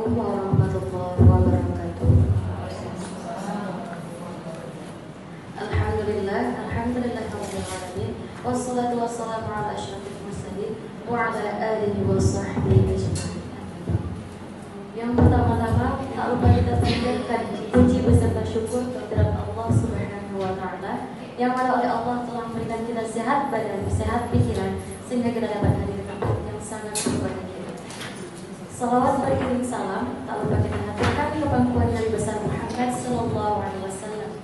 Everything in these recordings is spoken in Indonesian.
Assalamualaikum warahmatullahi wabarakatuh. Alhamdulillahirabbil alamin. Wassalatu wassalamu ala asyrofil mursalin wa ala alihi wa sahbihi ajmain. Yang pertama-tama tak lupa kita panjatkan puji beserta syukur kehadirat Allah Subhanahu wa taala yang mana oleh Allah telah memberikan kita sehat badan, sehat pikiran sehingga kita dapat hadir di tempat yang sangat berbahagia. Salawat beriring salam tak lupa kita haturkan ke pangkuan Nabi besar Muhammad sallallahu alaihi wasallam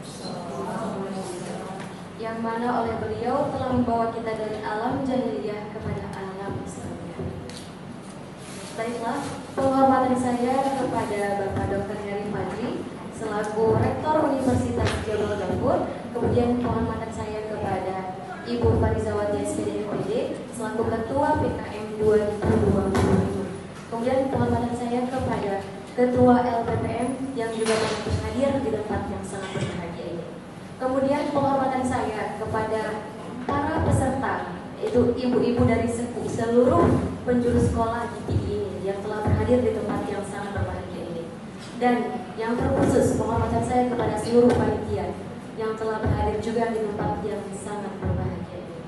yang mana oleh beliau telah membawa kita dari alam jahiliyah kepada alam Islamiyah. Baiklah, penghormatan saya kepada Bapak Dr. Heri Fadli selaku Rektor Universitas Jabal Dapur, kemudian penghormatan saya kepada Ibu Farizawati SPD MPD selaku Ketua PKM 2020. Kemudian penghormatan saya kepada Ketua LPPM yang juga hadir di tempat yang sangat berbahagia ini. Kemudian penghormatan saya kepada para peserta, yaitu ibu-ibu dari seluruh penjuru sekolah di ini yang telah berhadir di tempat yang sangat berbahagia ini. Dan yang terkhusus penghormatan saya kepada seluruh panitia yang telah berhadir juga di tempat yang sangat berbahagia ini.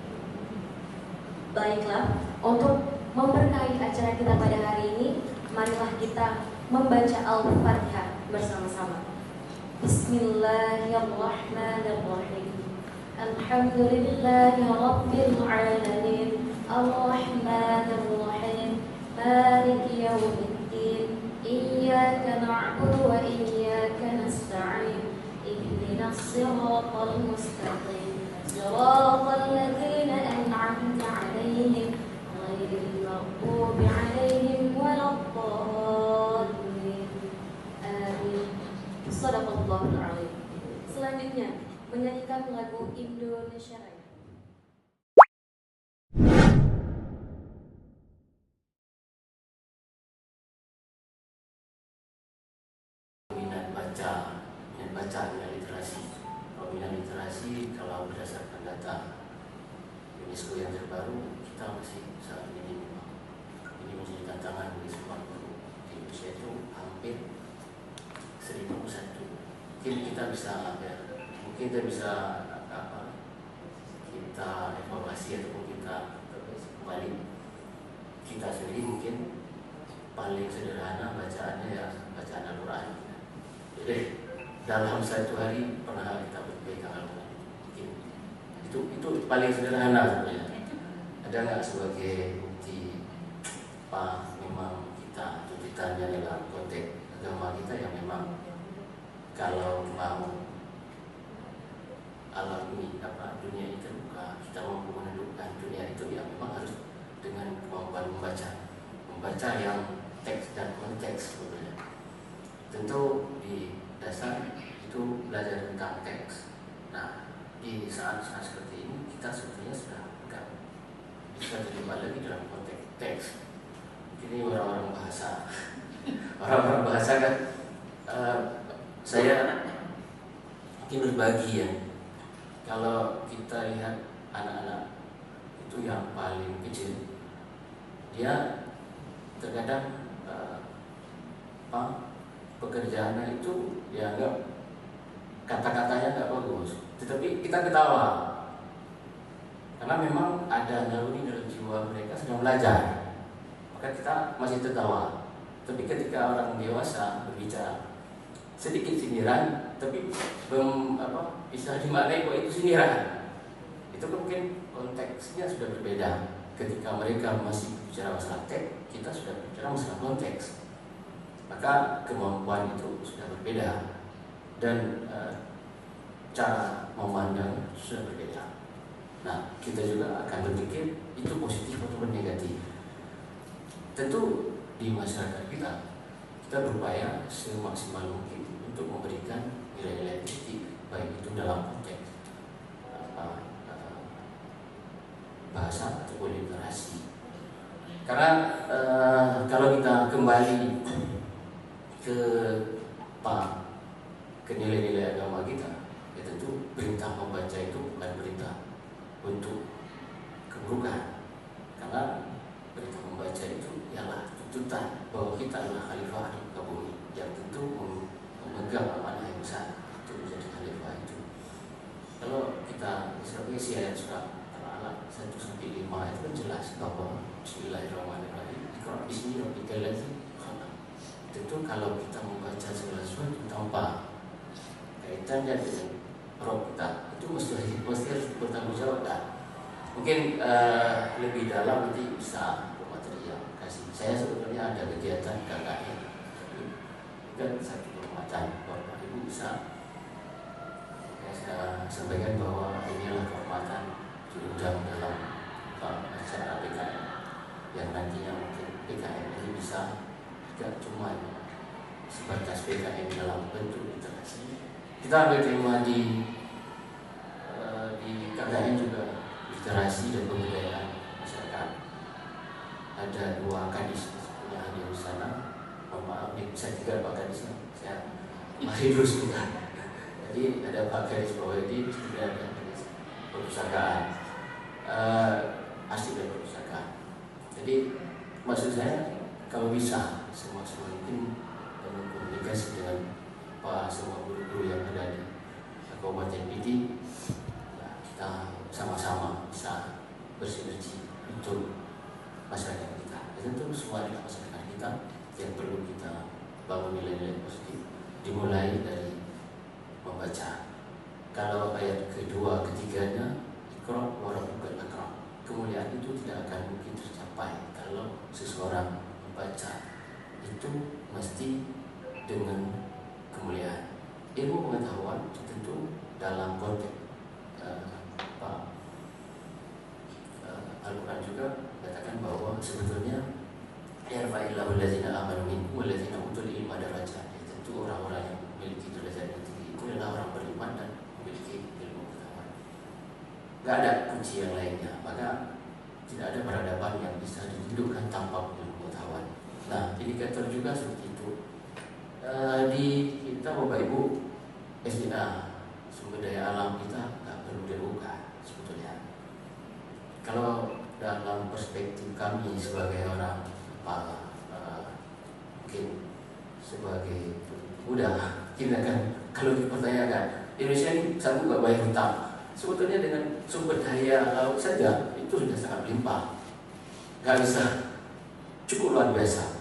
Baiklah, untuk memberkahi acara kita pada hari ini, marilah kita membaca Al-Fatihah bersama-sama. Bismillahirrahmanirrahim. Alhamdulillahi rabbil alamin. Ar-Rahmanir-Rahim. Maliki yaumiddin. Iyyaka na'budu wa iyyaka nasta'in. Ihdinas siratal mustaqim. Siratal ladzina an'amta 'alaihim ghairil maghdubi 'alaihim waladdallin. Amin. Shadaqallahul 'azim. Selanjutnya menyanyikan lagu Indonesia Raya. Minat literasi. Kalau minat literasi, kalau berdasarkan data UNESCO yang terbaru, kita masih sangat minim. Ini menjadi tantangan bagi semua guru di Indonesia. Itu hampir 1001. Mungkin kita bisa kita evaluasi ataupun kita kembali kita sendiri. Mungkin paling sederhana bacaannya ya bacaan Al-Quran. Jadi dalam satu hari pernah kita berpegang Al-Quran. Itu paling sederhana sebenarnya. Ada nggak sebagai bukti memang tuntutannya dalam konteks agama kita yang memang kalau mau alam ini dunia ini terbuka, kita mampu menentukan dunia itu ya memang harus dengan kemampuan membaca yang teks dan konteks sebenarnya. Tentu di dasar itu belajar tentang teks. Nah, di saat-saat seperti ini kita sebetulnya sudah enggak bisa terlibat lagi dalam konteks teks. Ini orang-orang bahasa kan saya mungkin berbagi ya. Kalau kita lihat anak-anak itu yang paling kecil, dia terkadang pekerjaannya itu dianggap kata-katanya nggak bagus, tetapi kita ketawa karena memang ada naluri dalam jiwa mereka sedang belajar, maka kita masih tertawa. Tapi ketika orang dewasa berbicara sedikit sindiran, tapi belum bisa dimaknai bahwa itu sindiran, itu mungkin konteksnya sudah berbeda. Ketika mereka masih bicara masalah teks, kita sudah bicara masalah konteks, maka kemampuan itu sudah berbeda dan cara memandang sudah berbeda. Nah, kita juga akan berpikir itu positif atau negatif. Tentu di masyarakat kita berupaya semaksimal mungkin untuk memberikan nilai-nilai kritik, baik itu dalam konteks bahasa ataupun literasi. Karena kalau kita kembali ke nilai-nilai agama kita, ya tentu perintah membaca itu bukan perintah untuk keburukan, karena perintah membaca itu ialah tuntutan bahwa kita adalah khalifah di muka Al-Alaq 1-5 itu kan jelas bahwa Bismillahirrahmanirrahim. Iqra bismi rabbikal ladzi khalaq. Tentu kalau kita membaca segala sesuatu tanpa kaitannya dengan Rob kita, itu mesti harus bertanggung jawab. Mungkin lebih dalam nanti bisa material kasih. Saya sebetulnya ada kegiatan KKN, kan satu kehormatan Bapak Ibu bisa saya sampaikan bahwa inilah kehormatan diundang dalam acara PKN yang nantinya mungkin PKN ini bisa tidak cuma sebatas PKN dalam bentuk literasi. Kita ambil tema di KKN juga literasi dan kebudayaan masyarakat. Ada 2 kadis yang hadir di sana. Mohon maaf nih, bisa 3 Pak Kadis, saya masih dulu sebentar. Jadi ada Pak Kadis Bawedi, kemudian ada Kadis Perpustakaan, arsip dan perpustakaan. Jadi maksud saya kalau bisa semua mungkin berkomunikasi dengan semua guru-guru yang ada di Kabupaten Pidi, ya, kita sama-sama bisa bersinergi untuk masyarakat kita. Dan tentu semua adalah masyarakat kita yang perlu kita bangun nilai-nilai positif, dimulai dari membaca. Kalau ayat kedua, ketiganya, Iqra wa rabbukal akram, kemuliaan itu tidak akan mungkin tercapai kalau seseorang membaca itu mesti dengan kemuliaan. Ilmu pengetahuan tentu dalam konteks Al-Quran juga katakan bahwa sebetulnya yarfa'illahu allazina amanu minkum wallazina utul ilma darajat. Tentu orang-orang yang memiliki derajat yang tinggi itu adalah orang beriman dan memiliki ilmu pengetahuan. Gak ada kunci yang lainnya, maka tidak ada peradaban yang bisa dihidupkan tanpa ilmu pengetahuan. Nah, indikator juga seperti itu. Di kita Bapak Ibu SDA, sumber daya alam kita nggak perlu dibuka sebetulnya. Kalau dalam perspektif kami sebagai orang kepala, mungkin sebagai udah kita kan kalau dipertanyakan Indonesia ini sanggup nggak bayar hutang, sebetulnya dengan sumber daya laut saja itu sudah sangat limpah, nggak bisa, cukup luar biasa.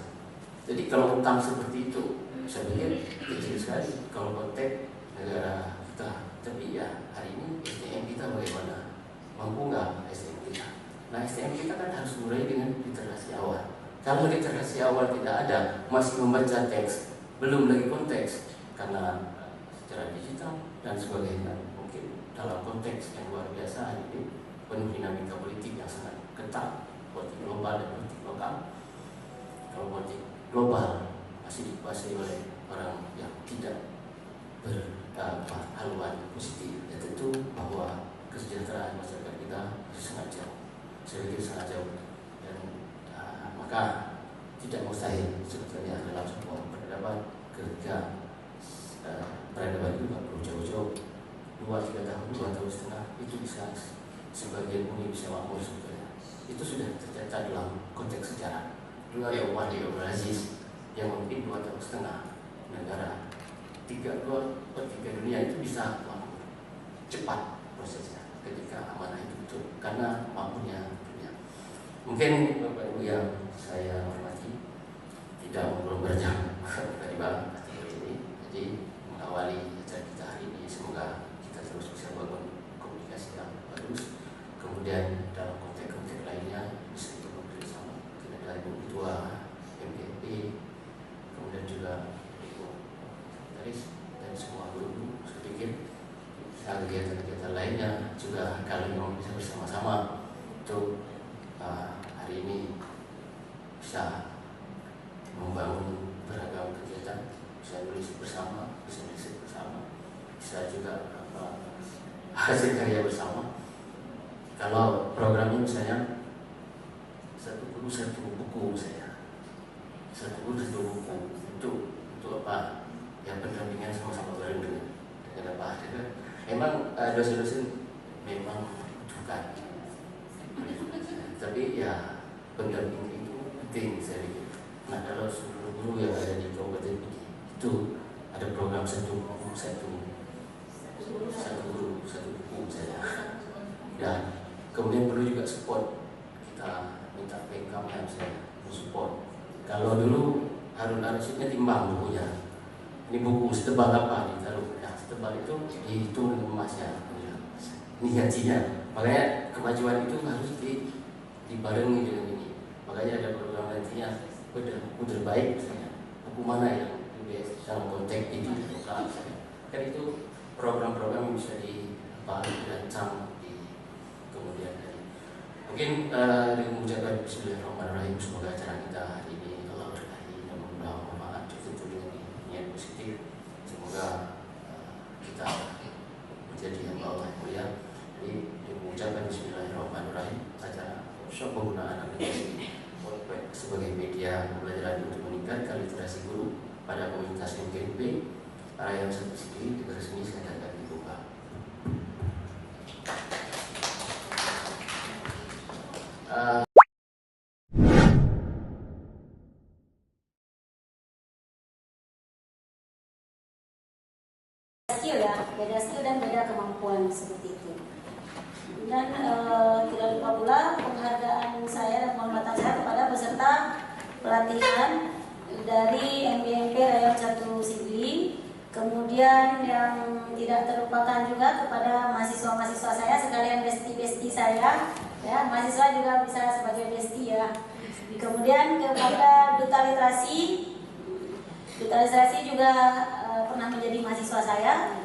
Jadi kalau hutang seperti itu saya pikir kecil sekali kalau konteks negara kita. Tapi ya hari ini SDM kita bagaimana? Mampu nggak SDM kita? Nah, SDM kita kan harus mulai dengan literasi awal. Kalau literasi awal tidak ada, masih membaca teks, belum lagi konteks, karena secara digital dan sebagainya, mungkin dalam konteks yang luar biasa hari ini penuh dinamika politik yang sangat ketat, politik global dan politik lokal. Kalau politik global masih dikuasai oleh orang yang tidak berhaluan positif, ya tentu bahwa kesejahteraan masyarakat kita masih sangat jauh, saya pikir sangat jauh, dan maka tidak mustahil sebetulnya dalam sebuah peradaban ketika peradaban itu nggak perlu jauh-jauh, 2-3 tahun, 2 tahun setengah itu bisa sebagian uni bisa makmur sebetulnya. Itu sudah tercatat dalam konteks sejarah. Dulu ada Umar bin Abdul Aziz yang memimpin 2 tahun setengah negara, 3/4 dunia itu bisa makmur cepat prosesnya ketika amanah itu betul, karena makmurnya dunia. Mungkin Bapak Ibu yang saya hormati, tidak ngobrol berjam tadi Bang ini, jadi mengawali acara kita hari ini semoga kita terus bisa bangun komunikasi yang bagus, kemudian dalam konteks-konteks lainnya bisa kita bekerja sama dengan Ibu Ketua MGP, kemudian juga Ibu Taris dan semua guru. Saya pikir kegiatan-kegiatan lainnya juga kalau memang bisa bersama-sama untuk hari ini bisa membangun beragam kegiatan, bisa nulis bersama, bisa riset bersama, bisa juga hasil karya bersama. Kalau programnya misalnya satu guru satu buku, saya satu guru satu buku untuk apa? Yang pendampingan sama-sama bareng dengan apa? Emang dosen-dosen memang butuhkan, tapi ya pendamping itu penting saya pikir. Nah, kalau seluruh guru yang ada di Kabupaten Pidi itu ada program satu guru satu buku saya, dan Kemudian perlu juga support, kita minta Pemkab yang saya support. Kalau dulu Harun Ar-Rasyidnya timbang bukunya, ini buku setebal apa ditaruh, nah setebal itu dihitung dengan emasnya, ini gajinya. Makanya kemajuan itu harus dibarengi dengan ini. Makanya ada program nantinya, buku terbaik misalnya, buku mana yang lebih dalam konteks ini kan itu program-program yang bisa dirancang di kemudian hari. Mungkin dengan mengucapkan Bismillahirrahmanirrahim, semoga acara kita hari ini Allah berkahi dan memberi manfaat, tentu dengan niat positif. Semoga kita menjadi hamba Allah yang mulia. Jadi dengan mengucapkan Bismillahirrahmanirrahim, acara workshop penggunaan aplikasi Wattpad sebagai media pembelajaran untuk meningkatkan literasi guru pada komunitas MGNP area yang satu sendiri dengan resmi saya akan dibuka. Skill ya, beda skill dan beda kemampuan seperti itu. Dan tidak lupa pula penghargaan saya dan penghormatan saya kepada peserta pelatihan dari MGMP Rayon 1 Sigli. Kemudian yang tidak terlupakan juga kepada mahasiswa-mahasiswa saya sekalian besti-besti saya, ya mahasiswa juga bisa sebagai besti ya. Kemudian kepada Duta Literasi juga pernah menjadi mahasiswa saya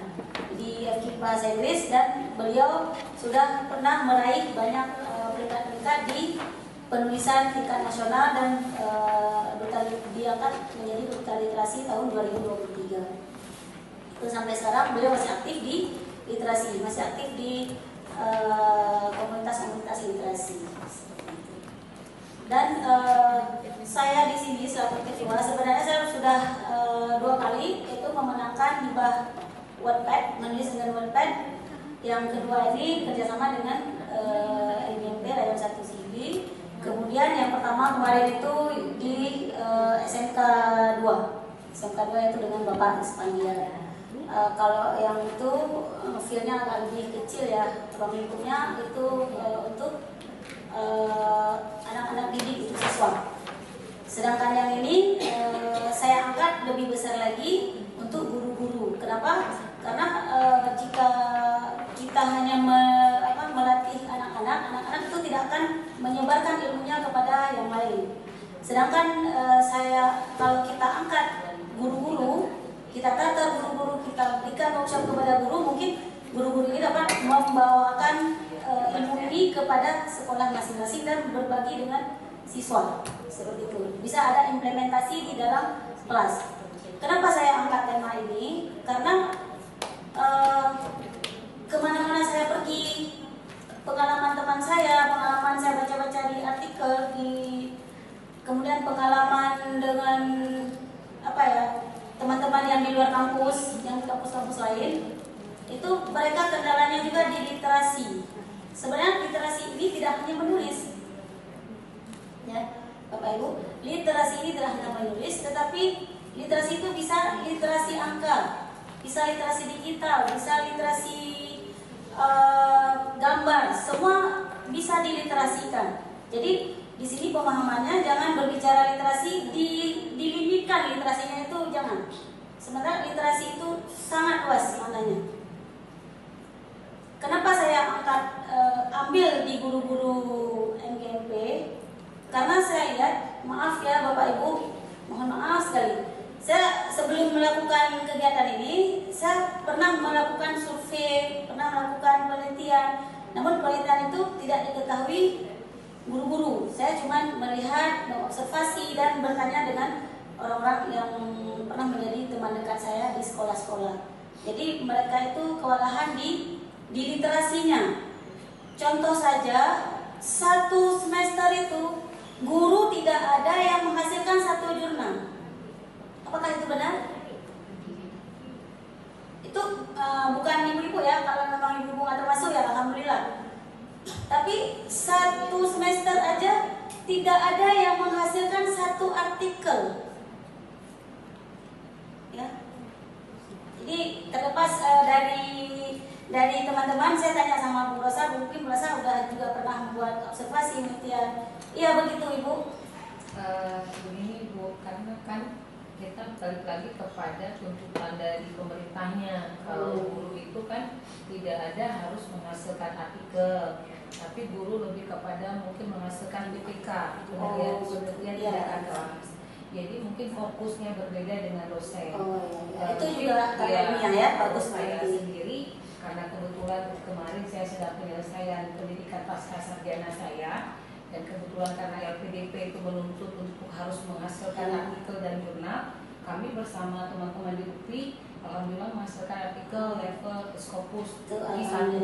di FKIP Bahasa Inggris dan beliau sudah pernah meraih banyak peringkat-peringkat di penulisan tingkat nasional dan diangkat menjadi Duta Literasi tahun 2023. Itu sampai sekarang beliau masih aktif di literasi, masih aktif di komunitas-komunitas literasi. Dan saya di sini selaku ketua, sebenarnya saya sudah 2 kali itu memenangkan hibah Wattpad, menulis dengan Wattpad. Yang kedua ini kerjasama dengan MGMP Rayon 1 Sigli. Kemudian yang pertama kemarin itu di SMK 2 itu dengan Bapak Ispandia. Kalau yang itu feel-nya agak lebih kecil ya, ruang lingkupnya itu untuk anak-anak didik, itu siswa. Sedangkan yang ini saya angkat lebih besar lagi untuk guru-guru. Kenapa? Karena jika kita hanya melatih anak-anak itu tidak akan menyebarkan ilmunya kepada yang lain. Sedangkan kalau kita angkat guru-guru, kita tata guru-guru, kita berikan workshop kepada guru, mungkin guru-guru ini dapat membawakan ilmu ini kepada sekolah masing-masing dan berbagi dengan siswa. Seperti itu. Bisa ada implementasi di dalam kelas. Kenapa saya angkat tema ini? Karena kemana-mana saya pergi, pengalaman teman saya, pengalaman saya baca-baca di artikel, kemudian pengalaman dengan teman-teman yang di luar kampus, yang di kampus-kampus lain, itu mereka kendalanya juga di literasi. Sebenarnya literasi ini tidak hanya menulis, ya Bapak Ibu, literasi ini tidak hanya menulis, tetapi literasi itu bisa literasi angka, bisa literasi digital, bisa literasi gambar, semua bisa diliterasikan. Jadi di sini pemahamannya jangan berbicara literasi dilimitkan, literasinya itu jangan. Sementara literasi itu sangat luas maknanya. Kenapa saya ambil di guru-guru MGMP? Karena saya lihat, maaf ya Bapak Ibu, mohon maaf sekali. Saya sebelum melakukan kegiatan ini, saya pernah melakukan survei, pernah melakukan penelitian. Namun penelitian itu tidak diketahui guru-guru. Saya cuma melihat, mengobservasi dan bertanya dengan orang-orang yang pernah menjadi teman dekat saya di sekolah-sekolah. Jadi mereka itu kewalahan di literasinya. Contoh saja, 1 semester itu guru tidak ada yang menghasilkan 1 jurnal. Apakah itu benar? Itu bukan ibu-ibu ya, kalau memang ibu-ibu nggak termasuk ya alhamdulillah. Tapi 1 semester aja tidak ada yang menghasilkan 1 artikel. Ya. Jadi terlepas dari dari teman-teman saya tanya sama Bu Rosa, mungkin Bu Rosa udah juga pernah membuat observasi penelitian. Iya begitu Ibu. Begini Bu, karena kan kita balik lagi kepada tuntutan dari pemerintahnya. Kalau guru itu kan tidak ada harus menghasilkan artikel, tapi guru lebih kepada mungkin menghasilkan BPK, penelitian tidak akademis. Jadi mungkin fokusnya berbeda dengan dosen. Itu juga akademia ya, bagus saya sendiri karena kebetulan kemarin saya sedang penyelesaian pendidikan pasca sarjana saya. Dan kebetulan karena LPDP itu menuntut untuk harus menghasilkan artikel dan jurnal, kami bersama teman-teman di UPI alhamdulillah menghasilkan artikel level Scopus I1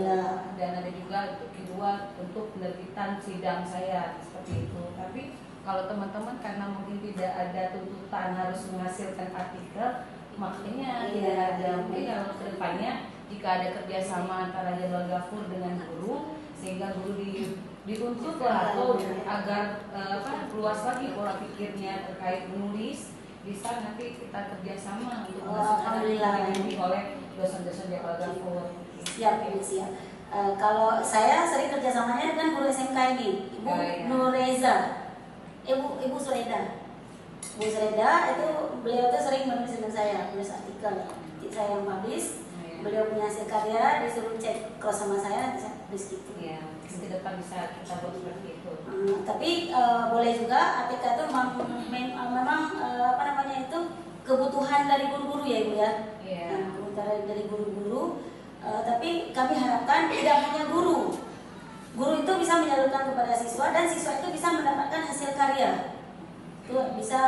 dan ada juga untuk kedua untuk penerbitan sidang saya seperti itu. Tapi kalau teman-teman karena mungkin tidak ada tuntutan harus menghasilkan artikel, makanya tidak ada. Mungkin kalau kedepannya jika ada kerjasama antara Jenderal Ghafur dengan guru, sehingga guru dituntut lah atau agar luas lagi pola pikirnya terkait menulis, bisa nanti kita kerjasama untuk menghasilkan yang oleh dosen-dosen Jenderal Ghafur. Siap Ibu, siap. Kalau saya sering kerjasamanya dengan guru SMK ini, Ibu Nureza, Ibu Sureda. Bu Sureda itu beliau tuh sering menulis dengan saya, menulis artikel. Saya yang publish, beliau punya hasil karya, disuruh cek cross sama saya, nanti saya tulis gitu. Iya, ke depan bisa kita buat seperti itu. Tapi boleh juga ATK itu memang apa namanya itu kebutuhan dari guru-guru ya Ibu ya. Iya. Kebutuhan dari guru-guru. Tapi kami harapkan tidak hanya guru. Guru itu bisa menyalurkan kepada siswa dan siswa itu bisa mendapatkan hasil karya. Itu bisa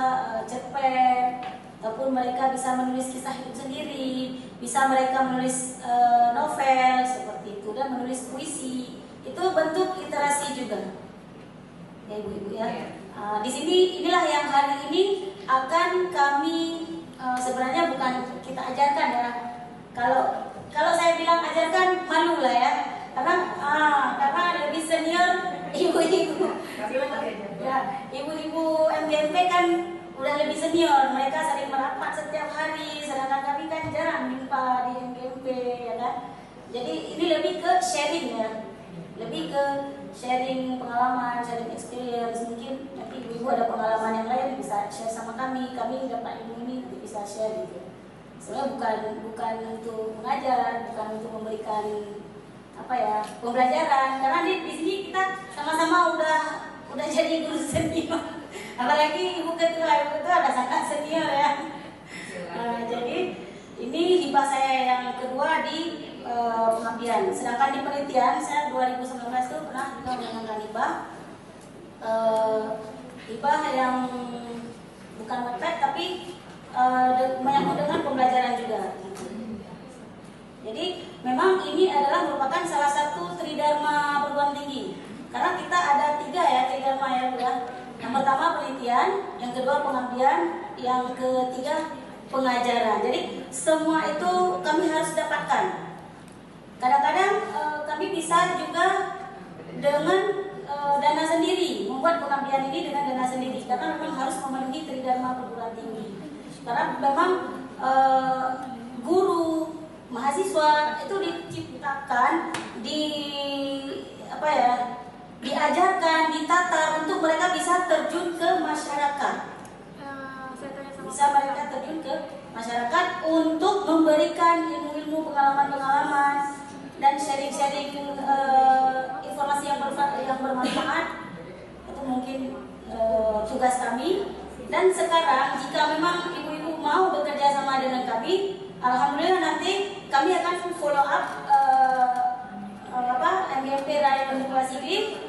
cerpen, ataupun mereka bisa menulis kisah hidup sendiri, bisa mereka menulis novel seperti itu dan menulis puisi. Itu bentuk literasi juga. Ya Ibu-ibu ya. Di sini inilah yang hari ini akan kami sebenarnya bukan kita ajarkan ya. Kalau saya bilang ajarkan malu lah ya. Karena lebih senior ibu-ibu. Ya, ibu-ibu MGMP kan udah lebih senior, mereka sering merapat setiap hari, sedangkan kami kan jarang jumpa di MGMP ya kan. Jadi ini lebih ke sharing ya, lebih ke sharing pengalaman, sharing experience. Mungkin nanti ibu-ibu ada pengalaman yang lain bisa share sama kami dapat ilmu ini nanti bisa share gitu. Sebenarnya bukan untuk mengajar, bukan untuk memberikan pembelajaran, karena di sini kita sama-sama udah jadi guru senior. Apalagi ibu ketua itu ada sangat senior ya. Jadi ini hibah saya yang kedua di pengabdian. Sedangkan di penelitian saya 2019 itu pernah juga menangkan hibah yang bukan website tapi dengan pembelajaran juga. Jadi memang ini adalah merupakan salah satu tridharma perguruan tinggi. Karena kita ada 3 ya tridharma ya Bu. Yang pertama penelitian, yang kedua pengabdian, yang ketiga pengajaran. Jadi semua itu kami harus dapatkan. Kadang-kadang kami bisa juga dengan dana sendiri, membuat pengabdian ini dengan dana sendiri. Karena memang harus memenuhi tridharma perguruan tinggi. Karena memang guru, mahasiswa itu diciptakan, diajarkan, ditatar untuk mereka bisa terjun ke masyarakat. Bisa mereka terjun ke masyarakat untuk memberikan ilmu-ilmu, pengalaman-pengalaman dan sharing-sharing informasi yang bermanfaat. Itu mungkin tugas kami. Dan sekarang jika memang ibu-ibu mau bekerja sama dengan kami, alhamdulillah nanti kami akan follow up MGMP Raya Lingkungan Sigli,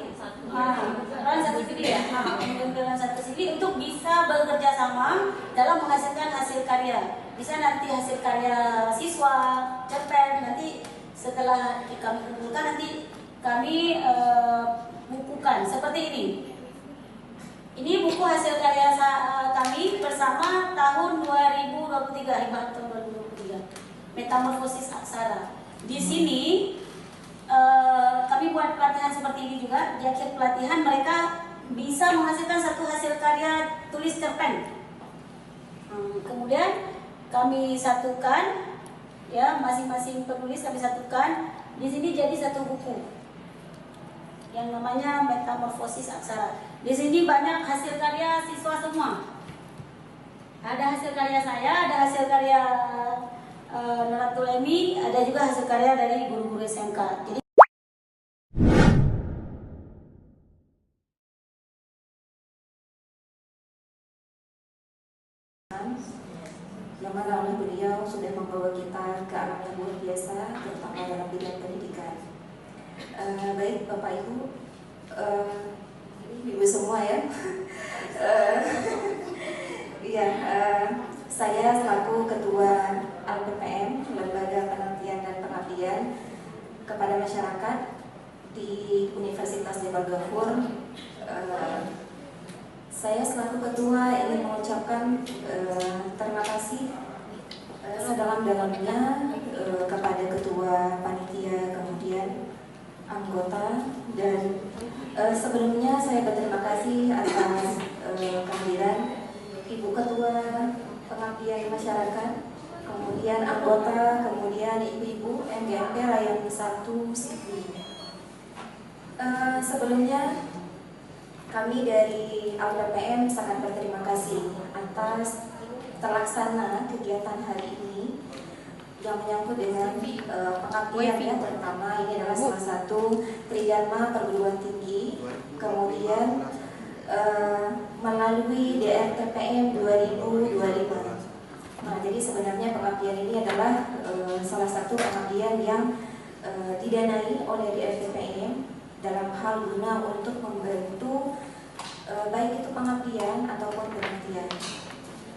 Ran 1 Sigli ya, MGMP Ran 1 Sigli untuk bisa bekerja sama dalam menghasilkan hasil karya. Bisa nanti hasil karya siswa, cerpen, nanti setelah kami kumpulkan nanti kami bukukan seperti ini. Ini buku hasil karya kami bersama tahun 2023, hibah tahun 2023, Metamorfosis Aksara. Di sini kami buat pelatihan seperti ini juga. Di akhir pelatihan mereka bisa menghasilkan satu hasil karya tulis cerpen. Kemudian kami satukan Ya, masing-masing penulis kami satukan. Di sini jadi satu buku yang namanya Metamorfosis Aksara. Di sini banyak hasil karya siswa semua. Ada hasil karya saya, ada hasil karya Nuratul Emi, ada juga hasil karya dari guru-guru SMK. Jadi yang mana oleh beliau sudah membawa kita ke alam yang luar biasa, terutama dalam bidang pendidikan. Baik Bapak Ibu, Ibu semua ya. Iya, saya selaku Ketua LPPM, Lembaga Penelitian dan Pengabdian kepada Masyarakat di Universitas Jabal Ghafur, saya selaku Ketua ingin mengucapkan terima kasih sedalam-dalamnya kepada Ketua Panitia, kemudian anggota, dan sebelumnya saya berterima kasih atas kehadiran Ibu Ketua Pengabdian Masyarakat, kemudian anggota, kemudian ibu-ibu MGMP Layan 1 Sipri. Sebelumnya kami dari LPPM sangat berterima kasih atas terlaksana kegiatan hari ini yang menyangkut dengan pengabdian ya, terutama ini adalah salah satu tridharma perguruan tinggi, kemudian melalui DRTPM 2025. Nah, jadi sebenarnya pengabdian ini adalah salah satu pengabdian yang didanai oleh DRTPM dalam hal guna untuk membantu baik itu pengabdian ataupun penelitian.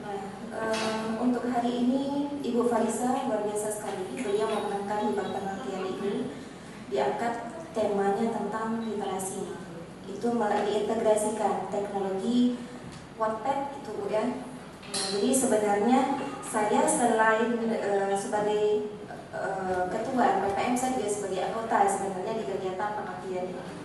Nah, untuk hari ini Ibu Farisa luar biasa sekali, beliau memenangkan hibah penelitian ini, diangkat temanya tentang literasi. Itu malah diintegrasikan teknologi Wattpad itu Bu ya. Nah, jadi sebenarnya saya selain sebagai ketua LPPM, saya juga sebagai anggota sebenarnya di kegiatan pengabdian ini.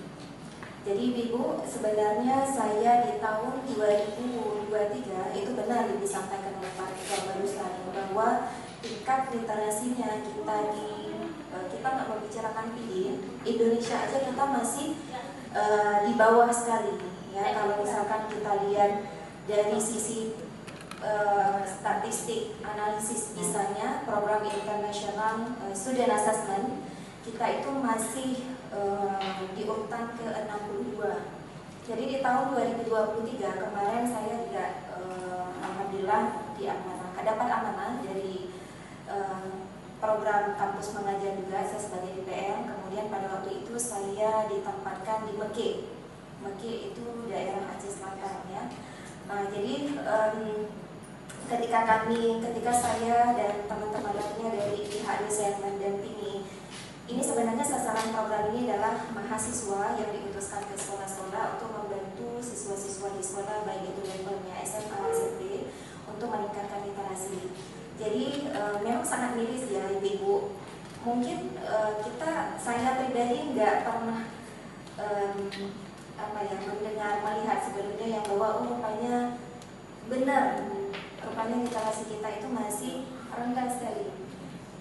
Jadi Ibu, sebenarnya saya di tahun 2023 itu benar disampaikan oleh Pak Ketua barusan bahwa tingkat literasinya kita nggak membicarakan PD, Indonesia aja kita masih di bawah sekali ya. Kalau misalkan kita lihat dari sisi statistik analisis misalnya program internasional student assessment, kita itu masih di urutan ke-62. Jadi di tahun 2023 kemarin saya juga alhamdulillah dapat amanah dari program kampus mengajar juga, saya sebagai DPR. Kemudian pada waktu itu saya ditempatkan di Meke. Meke itu daerah Aceh Selatan ya. Nah, jadi ketika saya dan teman-teman lainnya dari pihak dosen mendampingi, ini sebenarnya sasaran program ini adalah mahasiswa yang diutuskan ke sekolah-sekolah untuk membantu siswa-siswa di sekolah baik itu levelnya SMA, SMP untuk meningkatkan literasi. Jadi memang sangat miris ya Ibu. Mungkin saya pribadi nggak pernah mendengar, melihat sebelumnya yang bahwa rupanya benar, rupanya literasi kita itu masih rendah sekali.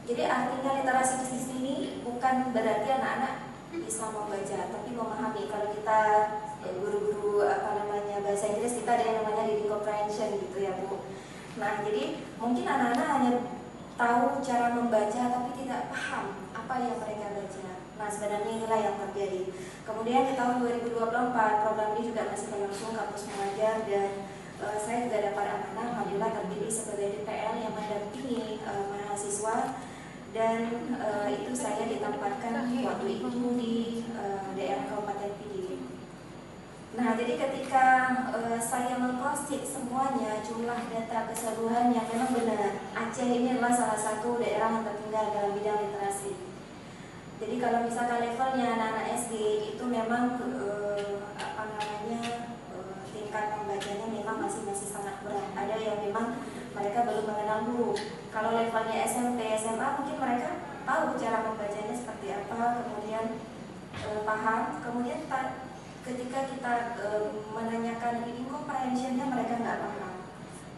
Jadi artinya literasi di sini bukan berarti anak-anak bisa membaca, tapi memahami. Kalau kita guru-guru bahasa Inggris, kita ada yang namanya reading comprehension gitu ya Bu. Nah, jadi mungkin anak-anak hanya tahu cara membaca tapi tidak paham apa yang mereka baca. Nah, sebenarnya inilah yang terjadi. Kemudian di tahun 2024 program ini juga masih berlangsung kampus mengajar, dan saya juga dapat amanah alhamdulillah terpilih sebagai DPL yang mendampingi mahasiswa, dan itu saya ditempatkan waktu itu di daerah Kabupaten Pidi. Nah, jadi ketika saya mengcross-check semuanya, jumlah data keseluruhannya memang benar, Aceh ini adalah salah satu daerah yang tertinggal dalam bidang literasi. Jadi kalau misalkan levelnya anak-anak SD itu memang tingkat membacanya memang masih sangat berat. Ada yang memang mereka belum mengenal huruf. Kalau levelnya SMP, SMA mungkin mereka tahu cara membacanya seperti apa, kemudian paham, kemudian ketika kita menanyakan reading comprehension-nya mereka nggak paham.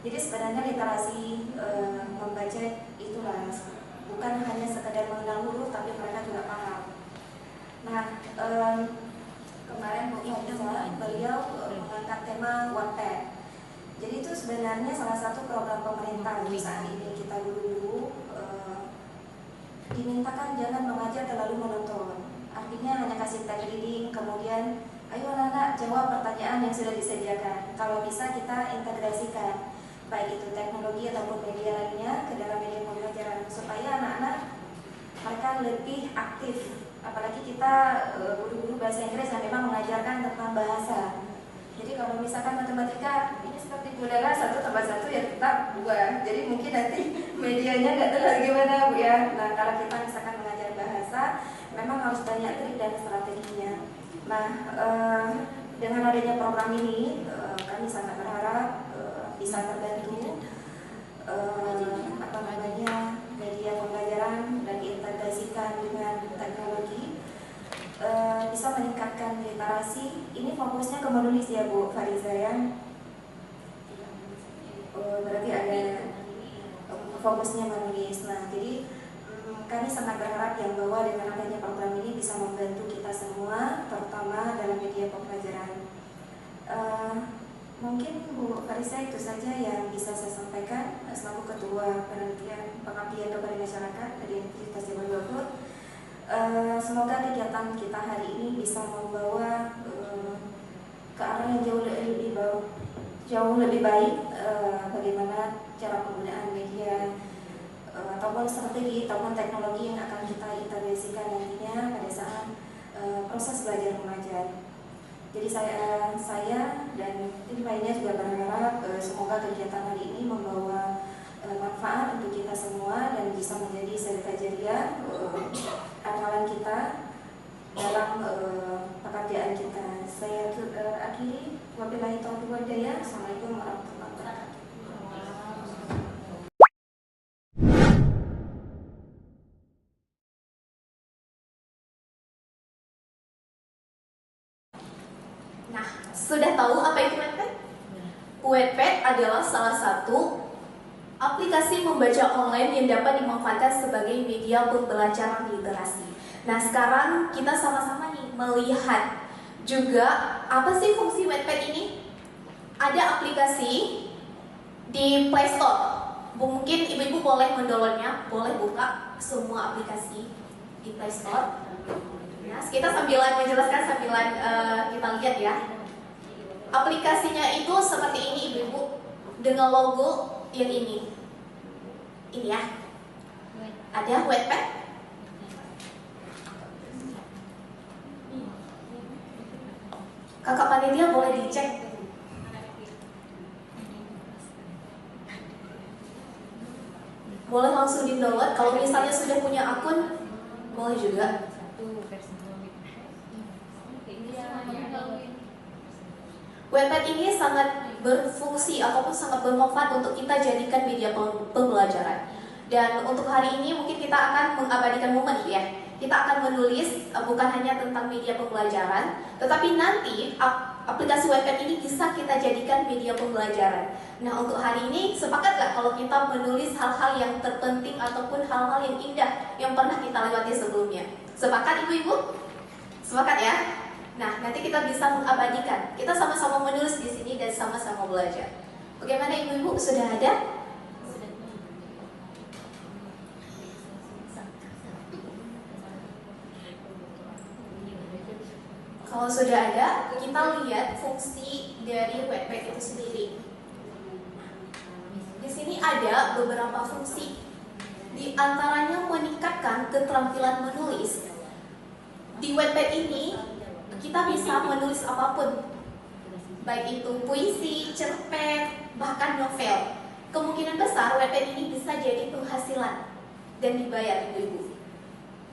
Jadi sebenarnya literasi membaca itulah bukan hanya sekedar mengenal huruf, tapi mereka juga paham. Nah, kemarin Bu Faiza, beliau mengangkat tema Wattpad. Jadi itu sebenarnya salah satu program pemerintah di saat ini. Kita dulu dimintakan jangan mengajar terlalu monoton. Artinya hanya kasih tag reading, kemudian ayo anak-anak jawab pertanyaan yang sudah disediakan. Kalau bisa kita integrasikan baik itu teknologi ataupun media lainnya ke dalam media pembelajaran supaya anak-anak mereka lebih aktif. Apalagi kita guru-guru bahasa Inggris yang memang mengajarkan tentang bahasa. Jadi kalau misalkan matematika ini seperti budaya 1 tambah 1 ya tetap 2. Jadi mungkin nanti medianya nggak tahu gimana Bu ya. Nah kalau kita misalkan mengajar bahasa memang harus banyak trik dan strateginya. Nah dengan adanya program ini kami sangat berharap bisa terbantu media pembelajaran dan diintegrasikan dengan teknologi bisa meningkatkan literasi. Ini fokusnya ke menulis ya Bu Fariza ya. Berarti ada fokusnya menulis. Nah jadi kami sangat berharap yang bahwa dengan adanya program ini bisa membantu kita semua, terutama dalam media pembelajaran. Mungkin Bu Fariza itu saja yang bisa saya sampaikan selaku Ketua Penelitian Pengabdian kepada Masyarakat dari Universitas Jawa Bogor. Semoga kegiatan kita hari ini bisa membawa ke arah yang jauh lebih baik bagaimana cara penggunaan media ataupun strategi ataupun teknologi yang akan kita integrasikan nantinya pada saat proses belajar mengajar. Jadi saya dan tim lainnya juga berharap semoga kegiatan hari ini membawa manfaat untuk kita semua dan bisa menjadi sedekah jariah amalan kita dalam pekerjaan kita. Saya akhiri, wabillahi taufiq wal hidayah. Assalamualaikum warahmatullahi wabarakatuh. Nah, sudah tahu apa itu Wattpad? Wattpad adalah salah satu aplikasi membaca online yang dapat dimanfaatkan sebagai media pembelajaran literasi. Nah, sekarang kita sama-sama nih melihat juga apa sih fungsi Wattpad ini. Ada aplikasi di Play Store. Mungkin ibu-ibu boleh mendownloadnya, boleh buka semua aplikasi di Play Store. Nah, kita sambilan menjelaskan sambilan kita lihat ya. Aplikasinya itu seperti ini ibu-ibu, dengan logo yang ini. Ini ya. Ada Wattpad. Kakak panitia boleh dicek. Boleh langsung di-download. Kalau misalnya sudah punya akun, boleh juga. Wattpad ini sangat berfungsi ataupun sangat bermanfaat untuk kita jadikan media pembelajaran. Dan untuk hari ini mungkin kita akan mengabadikan momen ya. Kita akan menulis bukan hanya tentang media pembelajaran, tetapi nanti aplikasi Wattpad ini bisa kita jadikan media pembelajaran. Nah untuk hari ini sepakat gak kalau kita menulis hal-hal yang terpenting ataupun hal-hal yang indah yang pernah kita lewati sebelumnya? Sepakat ibu-ibu? Sepakat ya? Nah, nanti kita bisa mengabadikan. Kita sama-sama menulis di sini dan sama-sama belajar. Bagaimana ibu-ibu? Sudah ada? Kalau sudah ada, kita lihat fungsi dari Wattpad itu sendiri. Di sini ada beberapa fungsi. Di antaranya meningkatkan keterampilan menulis. Di Wattpad ini kita bisa menulis apapun, baik itu puisi, cerpen, bahkan novel. Kemungkinan besar Wattpad ini bisa jadi penghasilan dan dibayar ibu-ibu.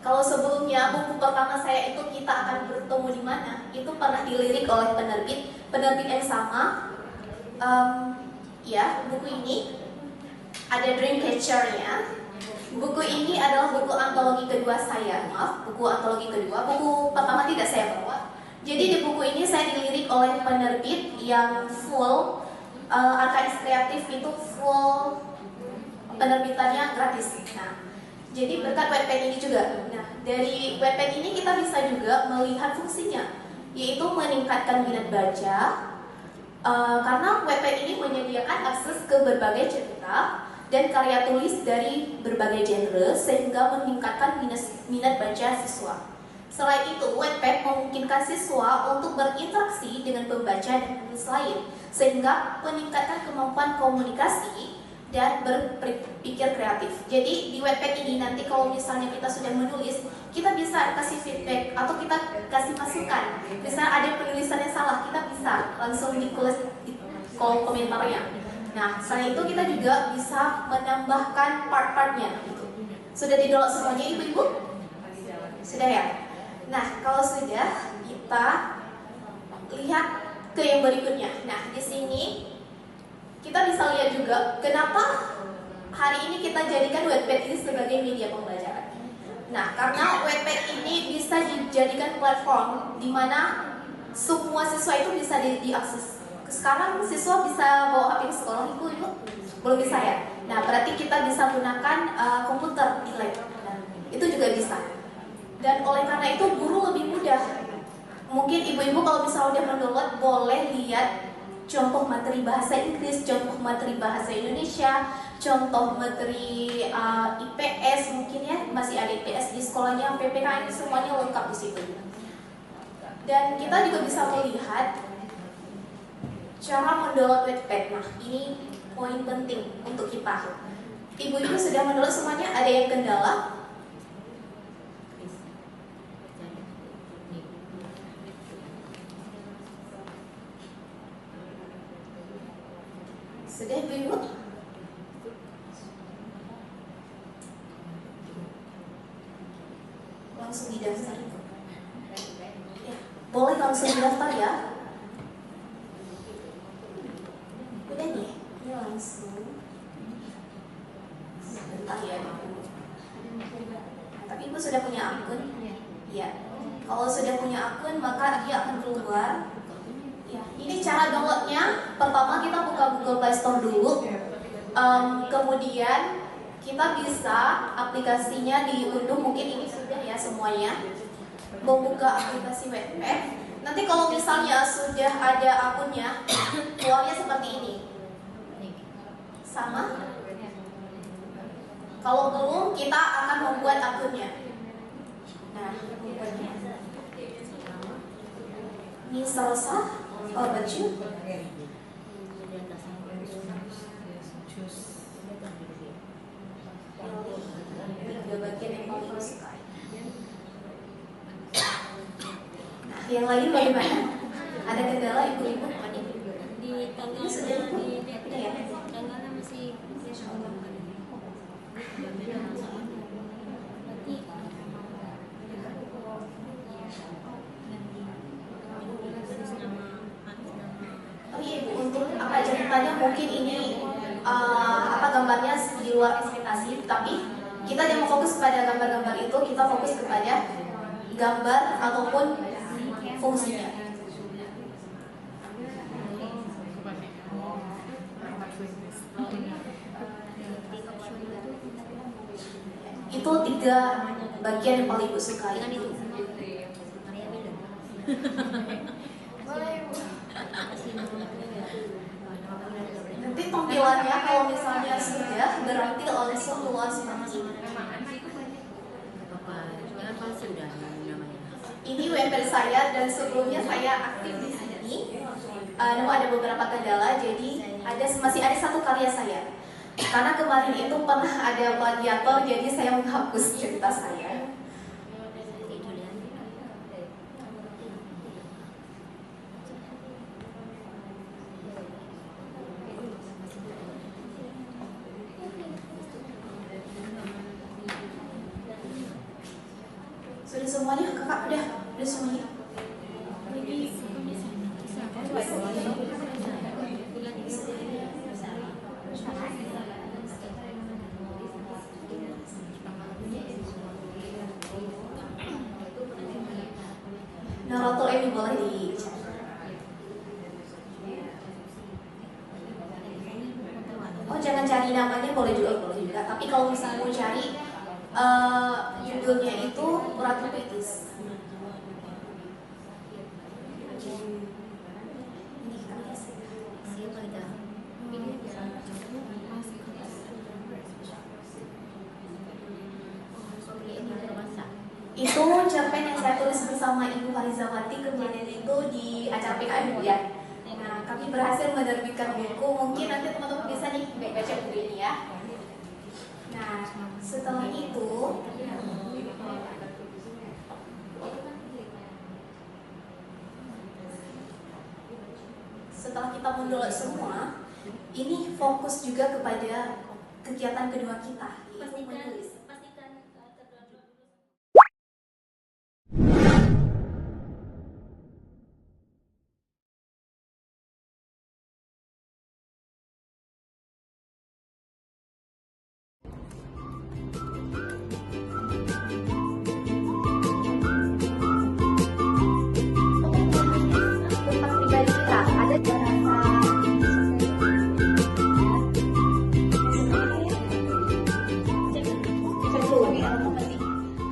Kalau sebelumnya buku pertama saya itu Kita Akan Bertemu di Mana, itu pernah dilirik oleh penerbit yang sama. Ya, buku ini ada Dreamcatcher-nya. Buku ini adalah buku antologi kedua saya, buku antologi kedua. Buku pertama tidak saya bawa. Jadi di buku ini saya dilirik oleh penerbit yang full, Arkais Kreatif itu full penerbitannya gratis. Nah, Jadi berkat webpad ini juga. Nah, dari webpad ini kita bisa juga melihat fungsinya, yaitu meningkatkan minat baca. Karena webpad ini menyediakan akses ke berbagai cerita dan karya tulis dari berbagai genre sehingga meningkatkan minat baca siswa. Selain itu, webpad memungkinkan siswa untuk berinteraksi dengan pembaca dan penulis lain sehingga meningkatkan kemampuan komunikasi dan berpikir kreatif. Jadi di webpad ini nanti kalau misalnya kita sudah menulis, kita bisa kasih feedback atau kita kasih masukan. Misalnya ada penulisan yang salah, kita bisa langsung ditulis di kolom komentarnya. Nah, selain itu kita juga bisa menambahkan part-partnya. Sudah di-download semuanya ibu-ibu? Sudah ya? Nah, kalau sudah, kita lihat ke yang berikutnya. Nah, di sini kita bisa lihat juga kenapa hari ini kita jadikan webpad ini sebagai media pembelajaran. Nah, karena webpad ini bisa dijadikan platform di mana semua siswa itu bisa diakses. Sekarang siswa bisa bawa HP ke sekolah, ibu? Belum bisa ya? Nah, berarti kita bisa gunakan komputer di lab. Nah, itu juga bisa. Dan oleh karena itu guru lebih mudah. Mungkin ibu-ibu kalau misalnya udah mendownload boleh lihat contoh materi bahasa Inggris, contoh materi bahasa Indonesia, contoh materi IPS mungkin ya, masih ada IPS di sekolahnya, PPKN semuanya lengkap di situ. Dan kita juga bisa melihat cara mendownload webpad. Nah, ini poin penting untuk kita. Ibu-ibu sudah mendownload semuanya, ada yang kendala? Sudah ibu-ibu? Langsung didaftar. Ya, boleh langsung didaftar ya. Udah nih, ini langsung. Sebentar ya. Tapi ibu sudah punya akun? Ya. Kalau sudah punya akun maka dia akan keluar. Ya, ini cara downloadnya. Pertama kita buka Google Play Store dulu. Kemudian kita bisa aplikasinya diunduh. Mungkin ini sudah ya semuanya. Membuka aplikasi webpad. Nanti kalau misalnya sudah ada akunnya, keluarnya seperti ini. Sama. Kalau belum, kita akan membuat akunnya. Nah, ini selesai. Oh, baju. Tiga bagian yang paling suka. Nah, yang lain bagaimana? Ada kendala ibu-ibu? Di tanggal Sudah ibu? di Ya. tanggalnya masih Oh iya ibu, untuk apa ceritanya mungkin ini gambarnya di luar ekspektasi, tapi kita tidak fokus pada gambar-gambar itu, kita fokus kepada gambar ataupun fungsinya. Itu 3 bagian yang paling ibu sukai. Nanti tampilannya kalau misalnya sudah berarti langsung keluar seperti ini. Ini webpad saya dan sebelumnya saya aktif di sini. Namun ada beberapa kendala, jadi masih ada 1 karya saya. Karena kemarin itu pernah ada plagiator, jadi saya menghapus cerita saya. Sudah semuanya, kakak udah semuanya. Narator ini boleh di jangan cari namanya, boleh juga. Tapi kalau misalnya mau cari Judulnya itu Ratu Kritis. Itu cerpen yang saya tulis bersama Ibu Harizawati, kejadian itu di acara PKM ya. Nah, kami berhasil menerbitkan buku. Mungkin nanti teman-teman bisa nih baca buku ini ya. Nah, setelah itu setelah kita mendownload semua, ini fokus juga kepada kegiatan kedua kita, yaitu menulis.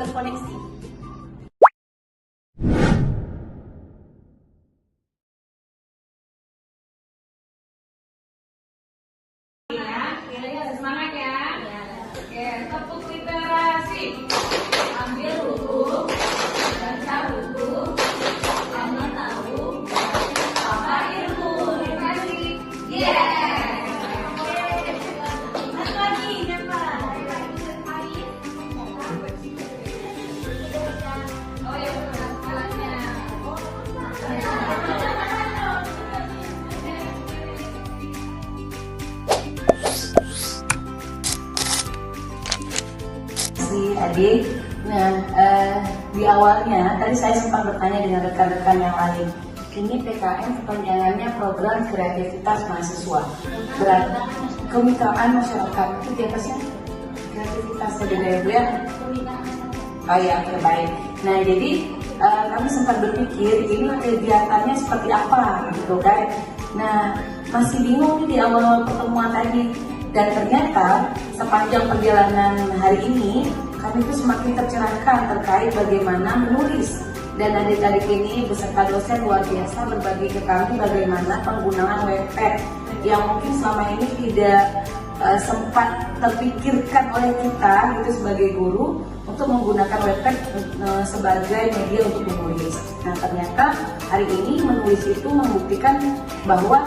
Terkoneksi. Ya, semangat ya. Oke, tepuk literasi. Ambil buku, baca buku, kamu tahu apa ilmu literasi. Satu lagi, siapa? Oh ya betul, jalannya. Adik. Nah, di awalnya tadi saya sempat bertanya dengan rekan-rekan yang lain. Ini PKM kepanjangannya Program Kreativitas Mahasiswa. Berarti kemitraan masyarakat itu di atasnya kreativitas budaya. Oh ya, oke, baik. Nah, jadi kami sempat berpikir ini kegiatannya seperti apa gitu kan. Nah, masih bingung di awal pertemuan tadi. Dan ternyata sepanjang perjalanan hari ini kami itu semakin tercerahkan terkait bagaimana menulis. Dan adik-adik ini beserta dosen luar biasa berbagi ke kami bagaimana penggunaan Wattpad yang mungkin selama ini tidak sempat terpikirkan oleh kita gitu sebagai guru untuk menggunakan Wattpad sebagai media untuk menulis. Nah, ternyata hari ini menulis itu membuktikan bahwa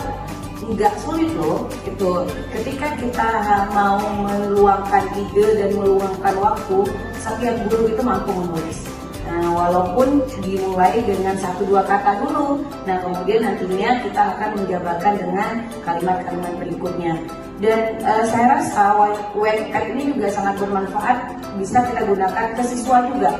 nggak sulit loh, itu ketika kita mau meluangkan ide dan meluangkan waktu, setiap guru itu mampu menulis. Nah, walaupun dimulai dengan 1-2 kata dulu, nah kemudian nantinya kita akan menjabarkan dengan kalimat-kalimat berikutnya. Dan saya rasa Wattpad ini juga sangat bermanfaat, bisa kita gunakan ke siswa juga.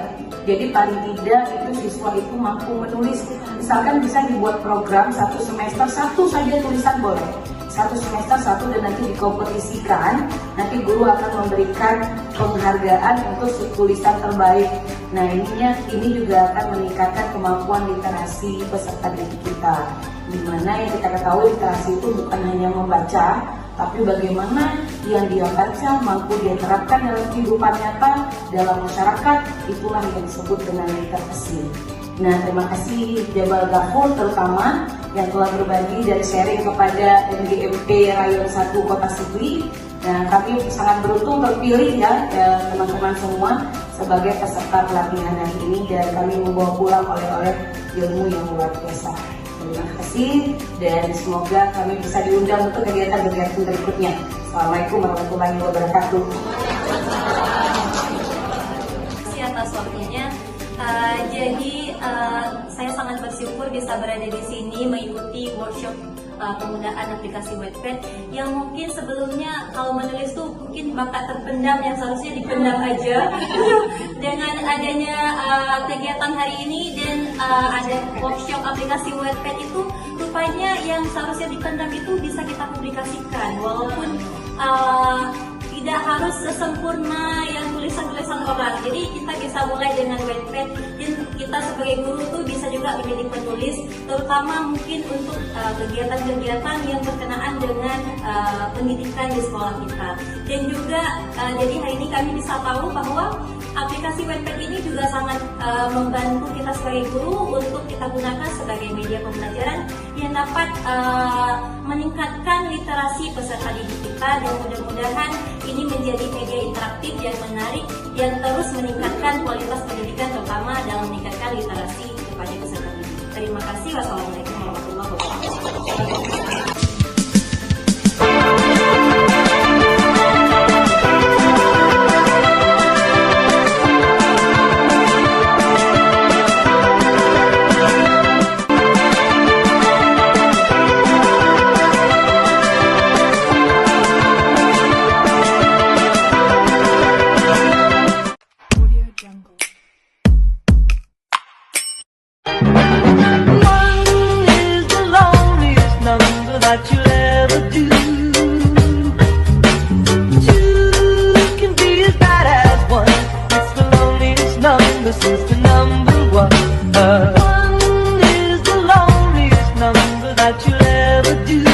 Jadi paling tidak itu siswa itu mampu menulis. Misalkan bisa dibuat program 1 semester 1 saja tulisan boleh. 1 semester 1 dan nanti dikompetisikan. Nanti guru akan memberikan penghargaan untuk tulisan terbaik. Nah, ini juga akan meningkatkan kemampuan literasi peserta didik kita. Dimana yang kita ketahui literasi itu bukan hanya membaca, tapi bagaimana yang dia baca mampu dia terapkan dalam kehidupan nyata, dalam masyarakat, itulah yang disebut dengan literasi. Nah, terima kasih Jabal Ghafur terutama yang telah berbagi dan sharing kepada MGMP Rayon 1 Kota Sigli. Nah, kami sangat beruntung terpilih ya teman-teman semua sebagai peserta pelatihan hari ini, dan kami membawa pulang oleh-oleh ilmu yang luar biasa. Terima kasih dan semoga kami bisa diundang untuk kegiatan-kegiatan berikutnya. Assalamualaikum warahmatullahi wabarakatuh. Terima kasih atas waktunya. Jadi saya sangat bersyukur bisa berada di sini mengikuti workshop penggunaan aplikasi Wattpad yang mungkin sebelumnya kalau menulis tuh mungkin bakat terpendam yang seharusnya dipendam aja. Dengan adanya kegiatan hari ini dan ada workshop aplikasi Wattpad itu rupanya yang seharusnya dipendam itu bisa kita publikasikan walaupun tidak harus sesempurna yang tulisan-tulisan orang. Jadi kita bisa mulai dengan Wattpad dan kita sebagai guru tuh bisa juga menjadi penulis, terutama mungkin untuk kegiatan-kegiatan yang berkenaan dengan pendidikan di sekolah kita. Dan juga jadi hari ini kami bisa tahu bahwa aplikasi Wattpad ini juga sangat membantu kita sebagai guru untuk kita gunakan sebagai media pembelajaran yang dapat meningkatkan literasi peserta didik kita, dan mudah-mudahan ini menjadi media interaktif yang menarik yang terus meningkatkan kualitas pendidikan, terutama dalam meningkatkan literasi kepada peserta didik. Terima kasih. Wassalamualaikum warahmatullahi wabarakatuh. That you'll ever do. Two can be as bad as one. It's the loneliest number since the number one. One is the loneliest number that you'll ever do.